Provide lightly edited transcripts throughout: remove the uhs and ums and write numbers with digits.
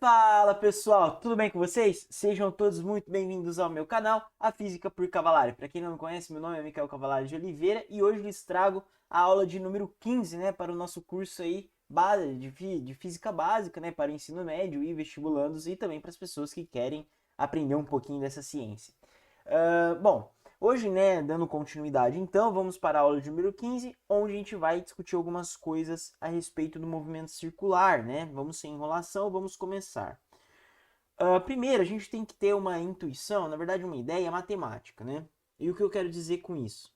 Fala pessoal, tudo bem com vocês? Sejam todos muito bem-vindos ao meu canal, A Física por Cavalari. Para quem não me conhece, meu nome é Micael Cavalari de Oliveira e hoje lhes trago a aula de número 15, né, para o nosso curso aí de Física Básica, né, para o ensino médio e vestibulandos e também para as pessoas que querem aprender um pouquinho dessa ciência. Bom, hoje, né, dando continuidade, então, vamos para a aula de número 15, onde a gente vai discutir algumas coisas a respeito do movimento circular, né? Vamos sem enrolação, vamos começar. Primeiro, a gente tem que ter uma intuição, na verdade, uma ideia matemática, né? E o que eu quero dizer com isso?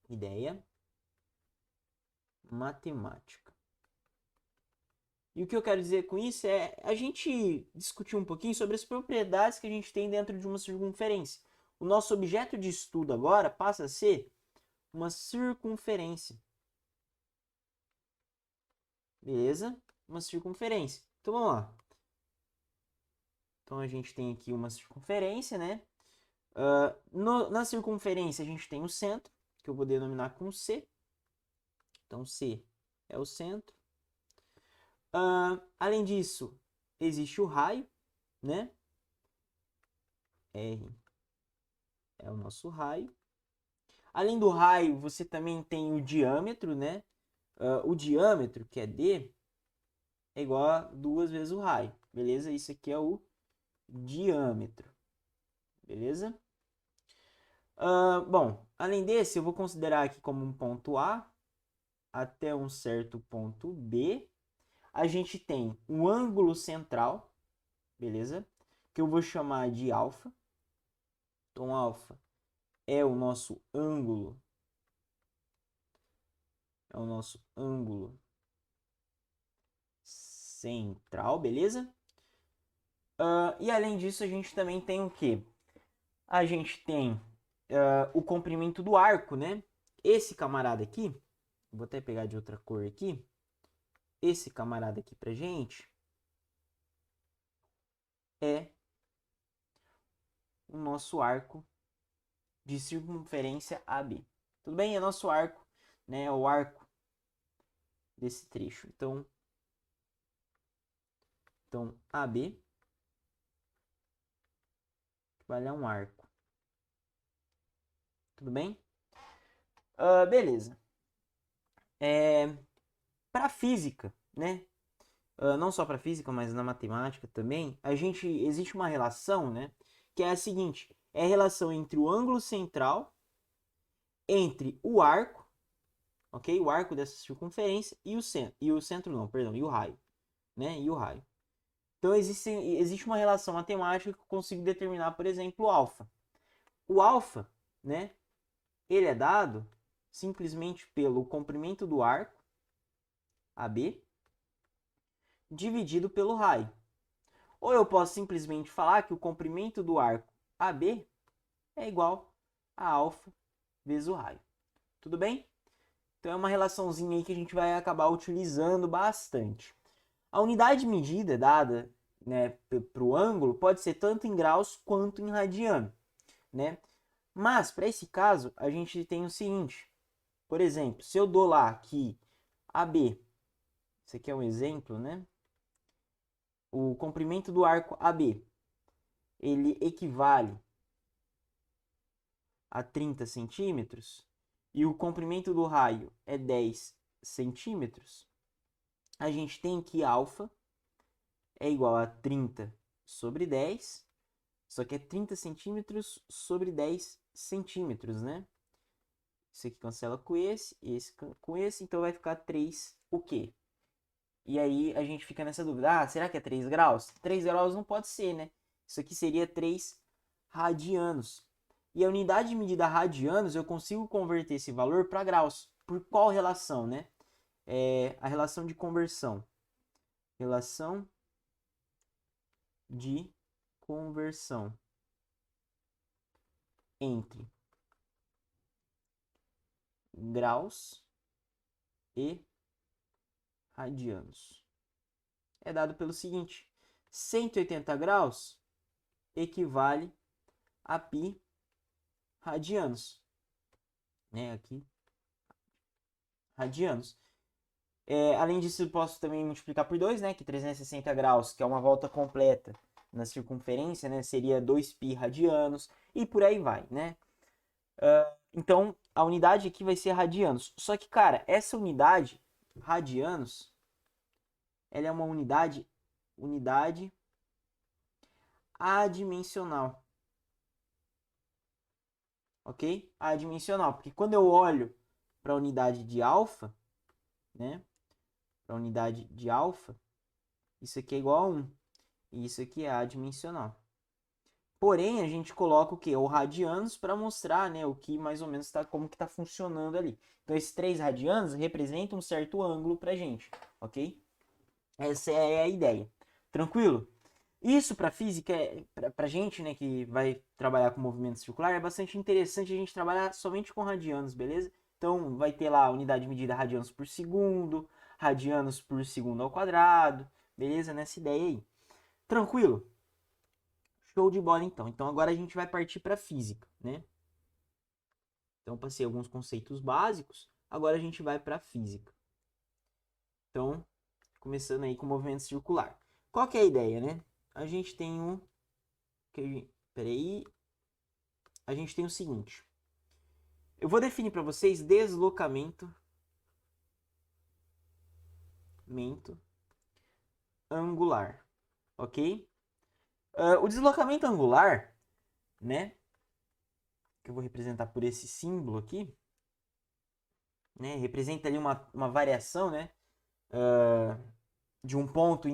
Ideia matemática. E o que eu quero dizer com isso é a gente discutir um pouquinho sobre as propriedades que a gente tem dentro de uma circunferência. O nosso objeto de estudo agora passa a ser uma circunferência. Beleza? Uma circunferência. Então vamos lá. Então a gente tem aqui uma circunferência, né? Na circunferência a gente tem o centro, que eu vou denominar com C. Então C é o centro. Além disso, existe o raio, né? R é o nosso raio. Além do raio, você também tem o diâmetro, né? O diâmetro, que é D, é igual a 2 vezes o raio, beleza? Isso aqui é o diâmetro, beleza? Bom, além desse, eu vou considerar aqui como um ponto A até um certo ponto B. A gente tem um ângulo central, beleza? Que eu vou chamar de alfa. Então, alfa é o nosso ângulo. É o nosso ângulo central, beleza? E além disso, a gente também tem o quê? A gente tem o comprimento do arco, né? Esse camarada aqui, vou até pegar de outra cor aqui. Esse camarada aqui pra gente é o nosso arco de circunferência AB. Tudo bem? É nosso arco, né? É o arco desse trecho. Então AB vale a um arco. Tudo bem? Beleza. Para física, né? Não só para física, mas na matemática também, existe uma relação, né? Que é a seguinte: é a relação entre o ângulo central, entre o arco, ok? O arco dessa circunferência e o centro. E o centro não, perdão, e o raio, né? E o raio. Então existe uma relação matemática que eu consigo determinar, por exemplo, o alfa. O alfa, né? Ele é dado simplesmente pelo comprimento do arco AB dividido pelo raio. Ou eu posso simplesmente falar que o comprimento do arco AB é igual a alfa vezes o raio. Tudo bem? Então é uma relaçãozinha aí que a gente vai acabar utilizando bastante. A unidade de medida dada, né, para o ângulo pode ser tanto em graus quanto em radiano, né? Mas para esse caso a gente tem o seguinte: por exemplo, se eu dou lá que AB, isso aqui é um exemplo, né? O comprimento do arco AB, ele equivale a 30 centímetros e o comprimento do raio é 10 centímetros, a gente tem que alfa é igual a 30 sobre 10, só que é 30 centímetros sobre 10 centímetros, né? Isso aqui cancela com esse com esse, então vai ficar 3 o quê? E aí a gente fica nessa dúvida, será que é 3 graus? 3 graus não pode ser, né? Isso aqui seria 3 radianos. E a unidade de medida radianos, eu consigo converter esse valor para graus. Por qual relação, né? A relação de conversão. Relação de conversão entre graus e radianos. É dado pelo seguinte: 180 graus equivale a π radianos. Né? Aqui, radianos. Além disso, eu posso também multiplicar por 2, né? Que 360 graus, que é uma volta completa na circunferência, né? Seria 2π radianos e por aí vai, né? Então, a unidade aqui vai ser radianos. Só que, cara, essa unidade, radianos, ela é uma unidade adimensional. Ok? Adimensional. Porque quando eu olho para a unidade de alfa, né? Para a unidade de alfa, isso aqui é igual a 1. E isso aqui é adimensional. Porém, a gente coloca o quê? O radianos para mostrar, né, o que mais ou menos como que está funcionando ali. Então, esses 3 radianos representam um certo ângulo para a gente, ok? Essa é a ideia. Tranquilo? Isso para física, para a gente, né, que vai trabalhar com movimento circular, é bastante interessante a gente trabalhar somente com radianos, beleza? Então, vai ter lá a unidade de medida radianos por segundo ao quadrado, beleza? Nessa ideia aí. Tranquilo? Show de bola, então. Então, agora a gente vai partir para física, né? Então, passei alguns conceitos básicos, agora a gente vai para física. Então, começando aí com o movimento circular. Qual que é a ideia, né? A gente tem um... Peraí. A gente tem o seguinte. Eu vou definir para vocês deslocamento angular, ok? O deslocamento angular, né? Que eu vou representar por esse símbolo aqui, né? Representa ali uma variação, né? De um ponto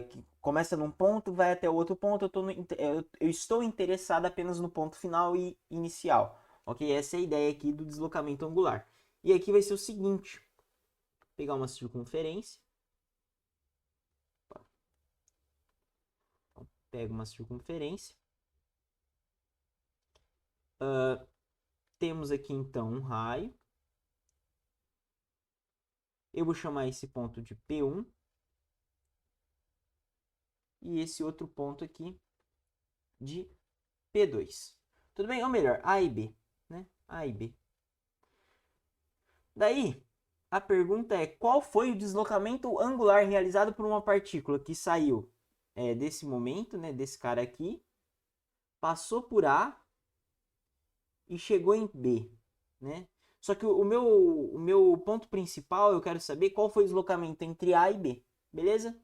que começa num ponto, vai até o outro ponto. Eu estou interessado apenas no ponto final e inicial, ok? Essa é a ideia aqui do deslocamento angular. E aqui vai ser o seguinte: pegar uma circunferência. Pego uma circunferência. Temos aqui então um raio. Eu vou chamar esse ponto de P1. E esse outro ponto aqui de P2. Tudo bem? Ou melhor, A e B, né? A e B. Daí, a pergunta é: qual foi o deslocamento angular realizado por uma partícula que saiu desse momento, né, desse cara aqui, passou por A e chegou em B, né? Só que o meu ponto principal, eu quero saber qual foi o deslocamento entre A e B, beleza?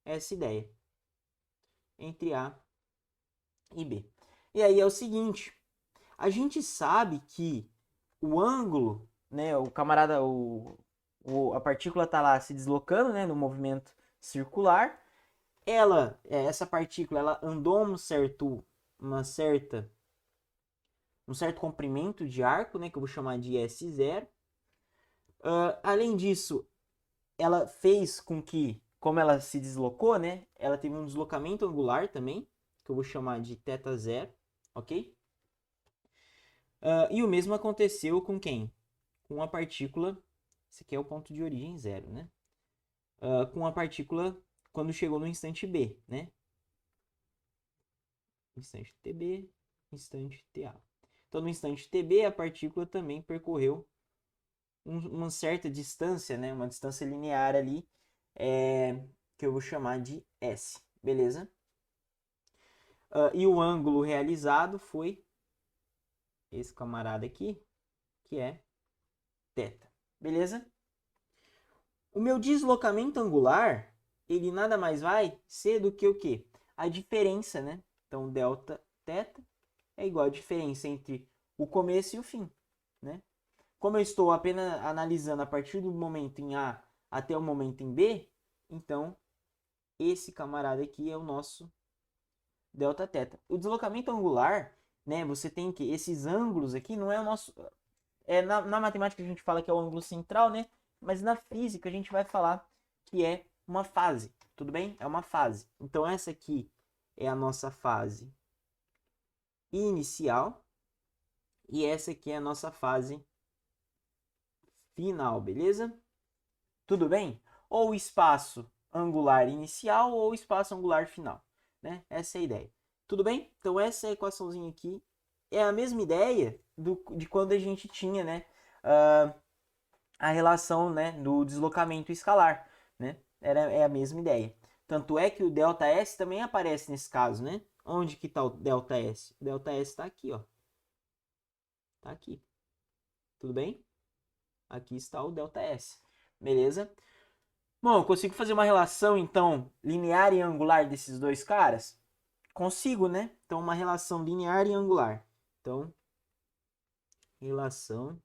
Essa ideia. Entre A e B. E aí é o seguinte, a gente sabe que o ângulo, né, o camarada, a partícula está lá se deslocando, né, no movimento circular. Essa partícula, ela andou um certo comprimento de arco, né, que eu vou chamar de S0. Além disso, ela fez com que, como ela se deslocou, né, ela teve um deslocamento angular também, que eu vou chamar de θ0, ok? E o mesmo aconteceu com quem? Com a partícula, esse aqui é o ponto de origem zero, né? Com a partícula quando chegou no instante B, né? Instante TB, instante TA. Então, no instante TB, a partícula também percorreu uma certa distância, né? Uma distância linear ali, que eu vou chamar de S, beleza? E o ângulo realizado foi esse camarada aqui, que é θ, beleza? O meu deslocamento angular, ele nada mais vai ser do que o quê? A diferença, né? Então, delta θ é igual a diferença entre o começo e o fim, né? Como eu estou apenas analisando a partir do momento em A até o momento em B, então esse camarada aqui é o nosso Δθ. O deslocamento angular, né, você tem que esses ângulos aqui não é o nosso na matemática a gente fala que é o ângulo central, né? Mas na física a gente vai falar que é uma fase, tudo bem? É uma fase. Então essa aqui é a nossa fase inicial e essa aqui é a nossa fase final, beleza? Tudo bem? Ou espaço angular inicial ou espaço angular final, né? Essa é a ideia. Tudo bem? Então essa equaçãozinha aqui é a mesma ideia de quando a gente tinha, né? a relação, né, do deslocamento escalar, né? É a mesma ideia. Tanto é que o ΔS também aparece nesse caso, né? Onde que está o ΔS? O ΔS está aqui, ó. Está aqui. Tudo bem? Aqui está o ΔS. Beleza? Bom, eu consigo fazer uma relação, então, linear e angular desses dois caras? Consigo, né? Então, uma relação linear e angular. Então, relação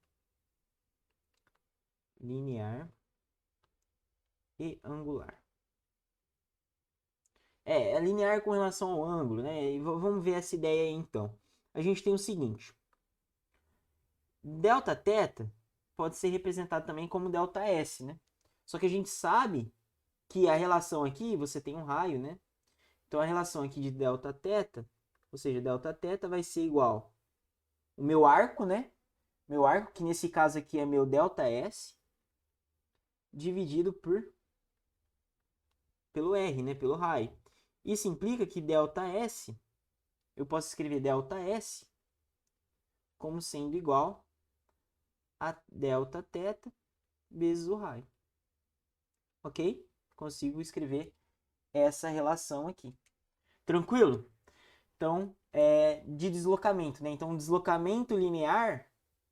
linear e angular. É linear com relação ao ângulo, né? E vamos ver essa ideia aí, então. A gente tem o seguinte. Δθ pode ser representado também como ΔS, né? Só que a gente sabe que a relação aqui, você tem um raio, né? Então, a relação aqui de Δθ, ou seja, Δθ vai ser igual o meu arco, né? Meu arco, que nesse caso aqui é meu ΔS, dividido pelo R, né? Pelo raio. Isso implica que ΔS, eu posso escrever ΔS como sendo igual a Δθ vezes o raio. Ok? Consigo escrever essa relação aqui. Tranquilo? Então, de deslocamento, né? Então, o deslocamento linear,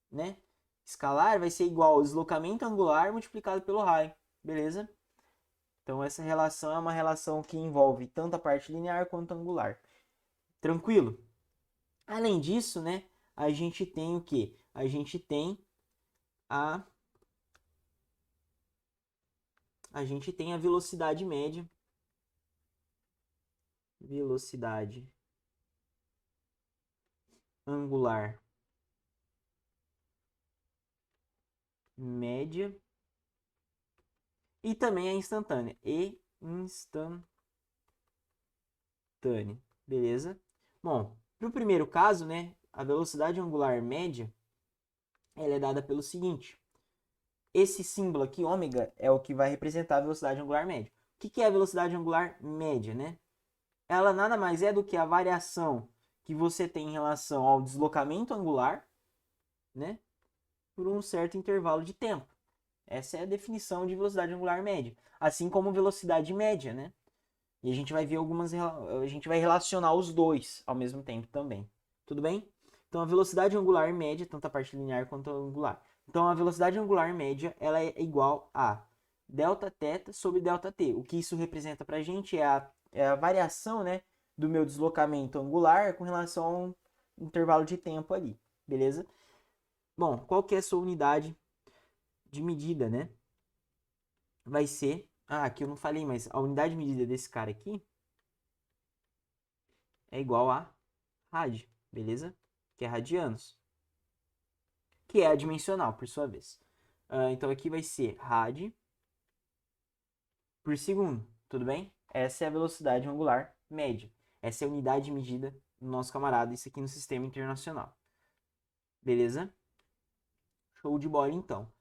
né? Escalar vai ser igual ao deslocamento angular multiplicado pelo raio. Beleza? Então, essa relação é uma relação que envolve tanto a parte linear quanto angular. Tranquilo? Além disso, né? A gente tem o quê? A gente tem a velocidade média. Velocidade angular média. E também a instantânea. E instantânea. Beleza? Bom, para o primeiro caso, né? A velocidade angular média, ela é dada pelo seguinte. Esse símbolo aqui, ômega, é o que vai representar a velocidade angular média. O que é a velocidade angular média, né? Ela nada mais é do que a variação que você tem em relação ao deslocamento angular, né? Por um certo intervalo de tempo. Essa é a definição de velocidade angular média. Assim como velocidade média, né? E a gente vai ver a gente vai relacionar os dois ao mesmo tempo também. Tudo bem? Então a velocidade angular média, tanto a parte linear quanto a angular. Então a velocidade angular média, ela é igual a Δθ sobre ΔT. O que isso representa para a gente é a variação, né, do meu deslocamento angular com relação a um intervalo de tempo ali. Beleza? Bom, qual que é a sua unidade de medida, né? Vai ser... aqui eu não falei, mas a unidade de medida desse cara aqui é igual a rad, beleza? Que é radianos. Que é adimensional, por sua vez. Então aqui vai ser rad por segundo, tudo bem? Essa é a velocidade angular média. Essa é a unidade de medida do nosso camarada, isso aqui no sistema internacional. Beleza? Show de bola, então.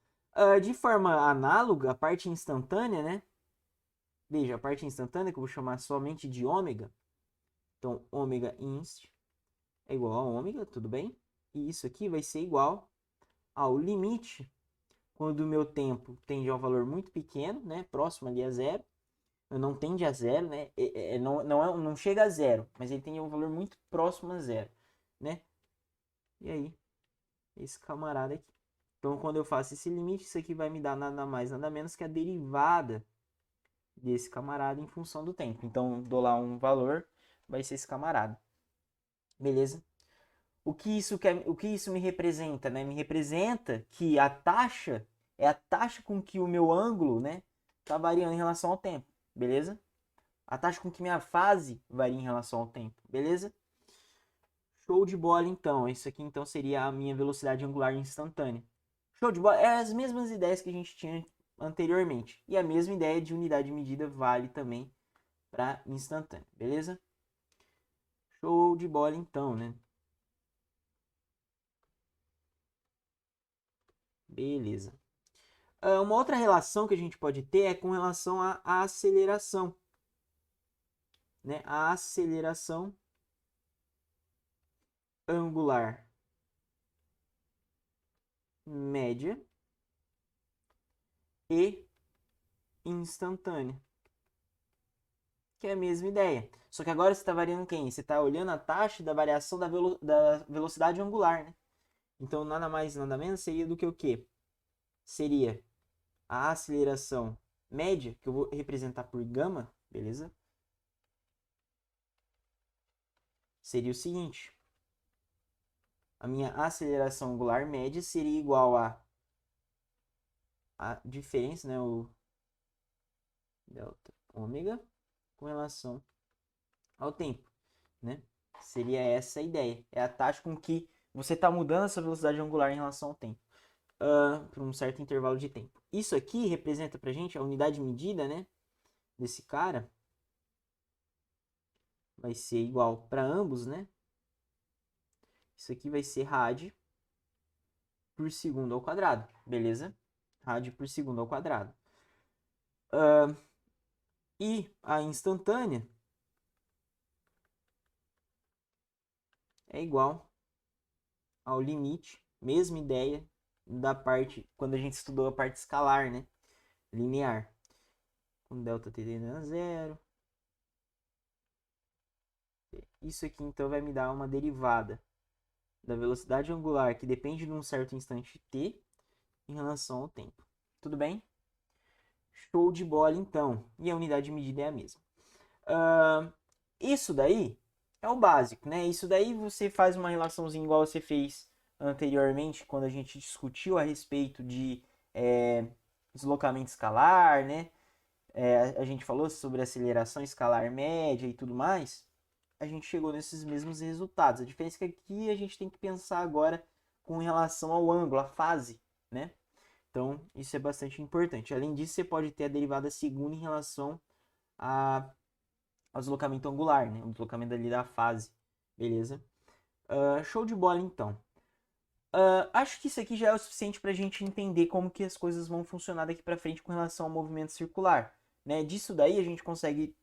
De forma análoga, a parte instantânea, né? Veja, a parte instantânea, que eu vou chamar somente de ômega. Então, ômega inst é igual a ômega, tudo bem? E isso aqui vai ser igual ao limite quando o meu tempo tende a um valor muito pequeno, né? Próximo ali a zero. Não tende a zero, né? Não chega a zero, mas ele tem um valor muito próximo a zero, né? E aí, esse camarada aqui. Então, quando eu faço esse limite, isso aqui vai me dar nada mais, nada menos que a derivada desse camarada em função do tempo. Então, dou lá um valor, vai ser esse camarada. Beleza? O que isso me representa, né? Me representa que a taxa é a taxa com que o meu ângulo, né, tá variando em relação ao tempo, beleza? A taxa com que minha fase varia em relação ao tempo, beleza? Show de bola, então. Isso aqui, então, seria a minha velocidade angular instantânea. Show de bola. É as mesmas ideias que a gente tinha anteriormente. E a mesma ideia de unidade de medida vale também para instantânea, beleza? Show de bola, então, né? Beleza. Uma outra relação que a gente pode ter é com relação à aceleração. Né? A aceleração angular média e instantânea. Que é a mesma ideia. Só que agora você está variando quem? Você está olhando a taxa da variação da velocidade angular, né? Então, nada mais, nada menos seria do que o quê? Seria a aceleração média, que eu vou representar por gama, beleza? Seria o seguinte. A minha aceleração angular média seria igual a diferença, né? O delta ômega com relação ao tempo, né? Seria essa a ideia. É a taxa com que você está mudando essa velocidade angular em relação ao tempo, por um certo intervalo de tempo. Isso aqui representa para a gente a unidade de medida, né? Desse cara vai ser igual para ambos, né? Isso aqui vai ser rad por segundo ao quadrado, beleza? Rad por segundo ao quadrado. E a instantânea é igual ao limite, mesma ideia da parte, quando a gente estudou a parte escalar, né? Linear. Com delta t tendendo a zero. Isso aqui, então, vai me dar uma derivada da velocidade angular, que depende de um certo instante t, em relação ao tempo. Tudo bem? Show de bola, então. E a unidade de medida é a mesma. Isso daí é o básico, né? Isso daí você faz uma relaçãozinha igual você fez anteriormente, quando a gente discutiu a respeito de deslocamento escalar, né? A gente falou sobre aceleração escalar média e tudo mais. A gente chegou nesses mesmos resultados. A diferença é que aqui a gente tem que pensar agora com relação ao ângulo, a fase, né? Então, isso é bastante importante. Além disso, você pode ter a derivada segunda em relação ao deslocamento angular, né? O deslocamento ali da fase, beleza? Show de bola, então. Acho que isso aqui já é o suficiente para a gente entender como que as coisas vão funcionar daqui para frente com relação ao movimento circular, né? Disso daí a gente consegue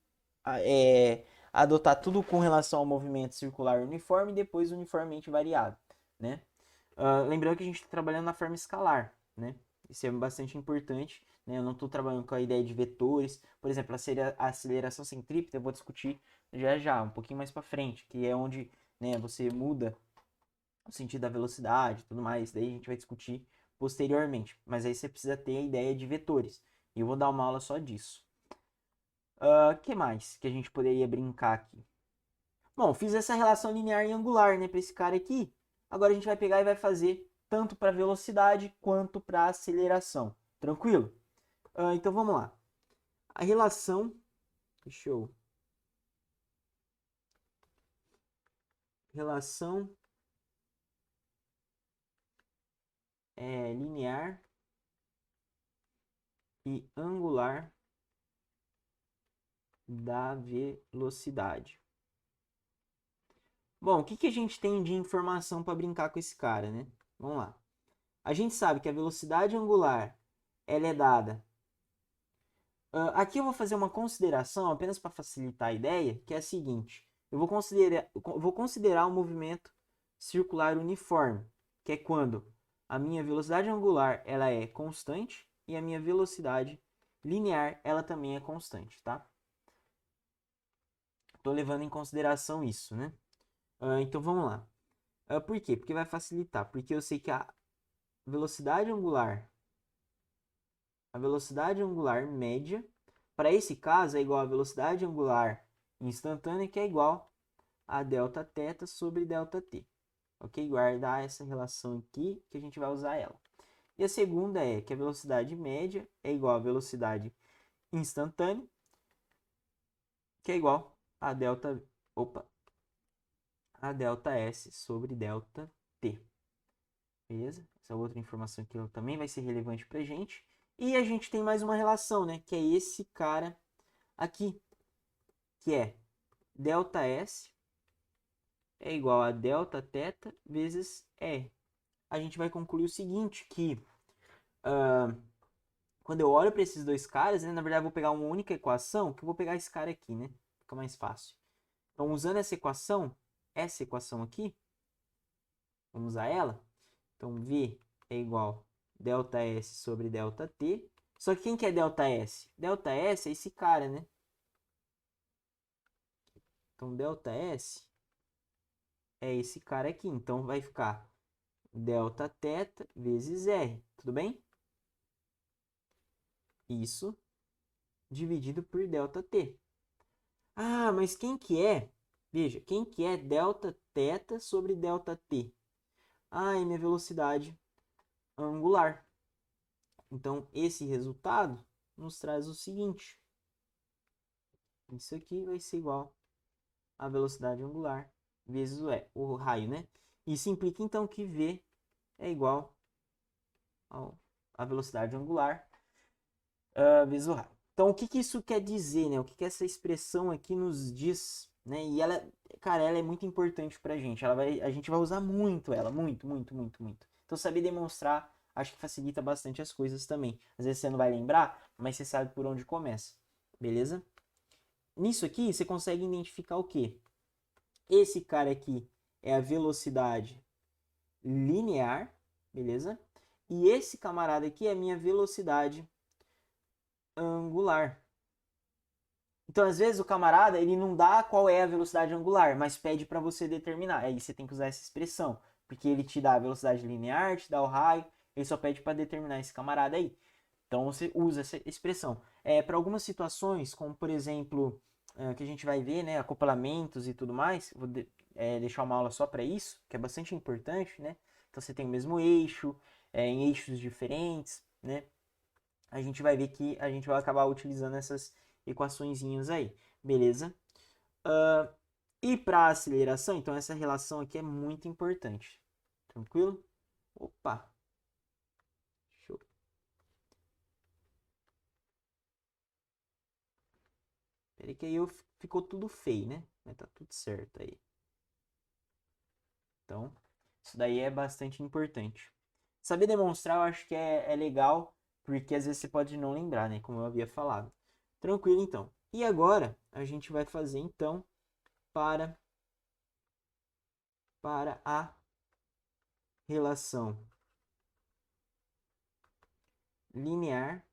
adotar tudo com relação ao movimento circular uniforme e depois uniformemente variado, né? Lembrando que a gente está trabalhando na forma escalar, né? Isso é bastante importante, né? Eu não estou trabalhando com a ideia de vetores. Por exemplo, a aceleração centrípeta eu vou discutir já, um pouquinho mais para frente, que é onde, né, você muda o sentido da velocidade e tudo mais. Daí a gente vai discutir posteriormente. Mas aí você precisa ter a ideia de vetores. E eu vou dar uma aula só disso. Que mais que a gente poderia brincar aqui? Bom, fiz essa relação linear e angular, né, para esse cara aqui. Agora a gente vai pegar e vai fazer tanto para velocidade quanto para aceleração. Tranquilo? Então vamos lá. A relação. Deixa eu. Relação linear e angular da velocidade. Bom, o que a gente tem de informação para brincar com esse cara, né? Vamos lá. A gente sabe que a velocidade angular ela é dada. Aqui eu vou fazer uma consideração apenas para facilitar a ideia, que é a seguinte. Eu vou considerar o movimento circular uniforme, que é quando a minha velocidade angular ela é constante e a minha velocidade linear ela também é constante, tá? Estou levando em consideração isso, né? Então vamos lá. Por quê? Porque vai facilitar. Porque eu sei que a velocidade angular média, para esse caso, é igual a velocidade angular instantânea, que é igual a delta θ sobre delta t. Ok? Guardar essa relação aqui, que a gente vai usar ela. E a segunda é que a velocidade média é igual a velocidade instantânea, que é igual a delta S sobre delta t. Beleza? Essa outra informação aqui também vai ser relevante para a gente. E a gente tem mais uma relação, né? Que é esse cara aqui, que é ΔS é igual a Δθ vezes R. A gente vai concluir o seguinte, que quando eu olho para esses dois caras, né, na verdade eu vou pegar uma única equação, que eu vou pegar esse cara aqui, né? Fica mais fácil. Então, usando essa equação aqui, vamos usar ela. Então, V é igual ΔS sobre ΔT, Só que quem que é ΔS? ΔS é esse cara, né? Então, ΔS é esse cara aqui. Então, vai ficar Δθ vezes R. Tudo bem? Isso dividido por ΔT. Ah, mas quem que é? Veja, quem que é Δθ sobre ΔT? Ah, é minha velocidade angular. Então, esse resultado nos traz o seguinte. Isso aqui vai ser igual a velocidade angular vezes o raio, né? Isso implica, então, que V é igual à velocidade angular vezes o raio. Então, o que, que isso quer dizer, né? O que, que essa expressão aqui nos diz, né? E ela, cara, ela é muito importante pra gente. A gente vai usar muito ela, muito, muito, muito, muito. Então, saber demonstrar, acho que facilita bastante as coisas também. Às vezes você não vai lembrar, mas você sabe por onde começa, beleza? Nisso aqui, você consegue identificar o quê? Esse cara aqui é a velocidade linear, beleza? E esse camarada aqui é a minha velocidade angular. Então, às vezes, o camarada ele não dá qual é a velocidade angular, mas pede para você determinar. Aí você tem que usar essa expressão, porque ele te dá a velocidade linear, te dá o raio, ele só pede para determinar esse camarada aí. Então, você usa essa expressão. Para algumas situações, como por exemplo, que a gente vai ver, né, acoplamentos e tudo mais, vou deixar uma aula só para isso, que é bastante importante, né? Então, você tem o mesmo eixo, em eixos diferentes, né? A gente vai ver que a gente vai acabar utilizando essas equaçõezinhas aí, beleza? E para aceleração, então essa relação aqui é muito importante. Tranquilo? Opa! Show. Peraí que aí ficou tudo feio, né? Mas tá tudo certo aí. Então, isso daí é bastante importante. Saber demonstrar eu acho que é legal, porque às vezes você pode não lembrar, né? Como eu havia falado. Tranquilo, então. E agora, a gente vai fazer, então, para a relação linear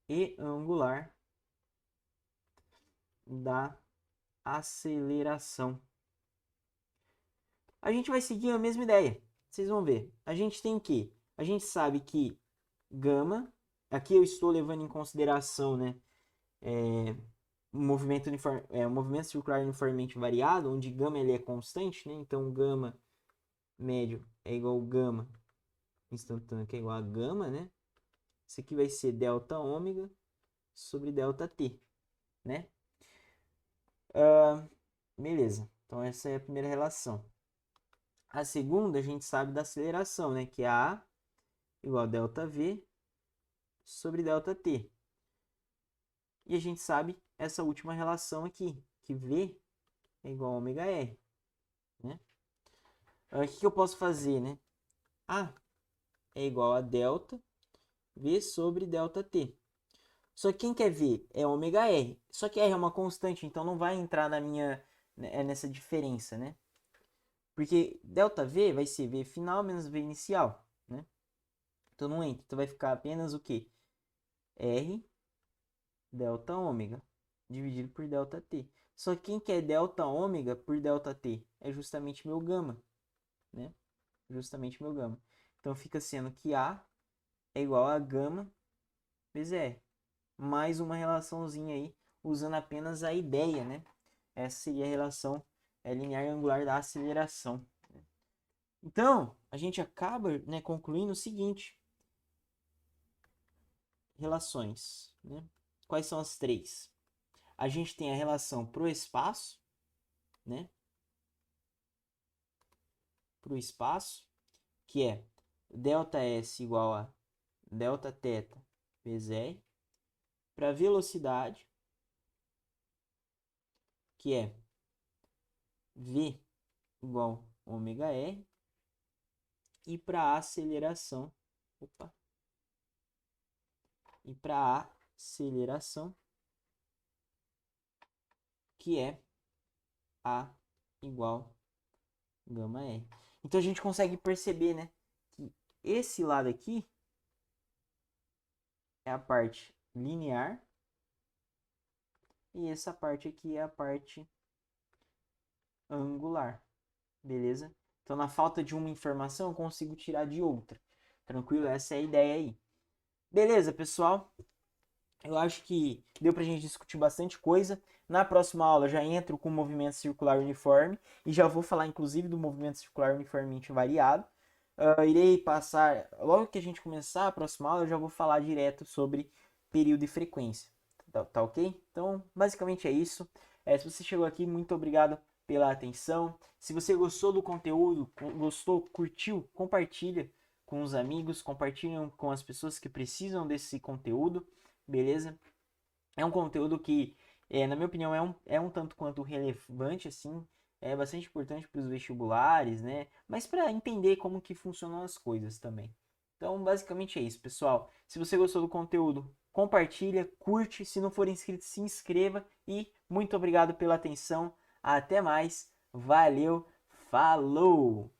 e angular da aceleração. A gente vai seguir a mesma ideia. Vocês vão ver. A gente tem o quê? A gente sabe que gama, aqui eu estou levando em consideração, né, um movimento circular uniformemente variado, onde gama ele é constante, né? Então gama médio é igual a gama instantâneo, que é igual a gama, né? Isso aqui vai ser delta ômega sobre delta t, né? Beleza. Então essa é a primeira relação. A segunda a gente sabe da aceleração, né? Que é A igual a delta V sobre delta T. E a gente sabe essa última relação aqui, que V é igual a ômega R, né? O que eu posso fazer, né? A é igual a delta V sobre delta T. Só que quem quer ver é ômega R. Só que R é uma constante, então não vai entrar nessa diferença, né? Porque ΔV vai ser V final menos V inicial, né? Então não entra. Então vai ficar apenas o quê? R delta ômega dividido por delta T. Só que quem quer delta ômega por delta T? É justamente meu gama, né? Justamente meu gama. Então fica sendo que A é igual a gama vezes R. Mais uma relaçãozinha aí, usando apenas a ideia, né? Essa seria a relação linear e angular da aceleração. Então, a gente acaba, né, concluindo o seguinte. Relações, né? Quais são as três? A gente tem a relação pro espaço, né? Pro espaço, que é ΔS igual a Δθ vezes R. Para velocidade, que é V igual a ômega R. E para aceleração, e para aceleração, que é A igual a gama R. Então a gente consegue perceber, né, que esse lado aqui é a parte linear. E essa parte aqui é a parte angular. Beleza? Então, na falta de uma informação, eu consigo tirar de outra. Tranquilo? Essa é a ideia aí. Beleza, pessoal? Eu acho que deu pra gente discutir bastante coisa. Na próxima aula eu já entro com o movimento circular uniforme e já vou falar inclusive do movimento circular uniformemente variado. Irei passar, logo que a gente começar a próxima aula, eu já vou falar direto sobre período e frequência. Tá ok? Então, basicamente é isso. Se você chegou aqui, muito obrigado pela atenção. Se você gostou do conteúdo, gostou, curtiu, compartilha com os amigos, compartilham com as pessoas que precisam desse conteúdo. Beleza? É um conteúdo que, na minha opinião, é um tanto quanto relevante, assim, é bastante importante para os vestibulares, né? Mas para entender como que funcionam as coisas também. Então, basicamente é isso, pessoal. Se você gostou do conteúdo, compartilha, curte. Se não for inscrito, se inscreva. E muito obrigado pela atenção. Até mais. Valeu. Falou!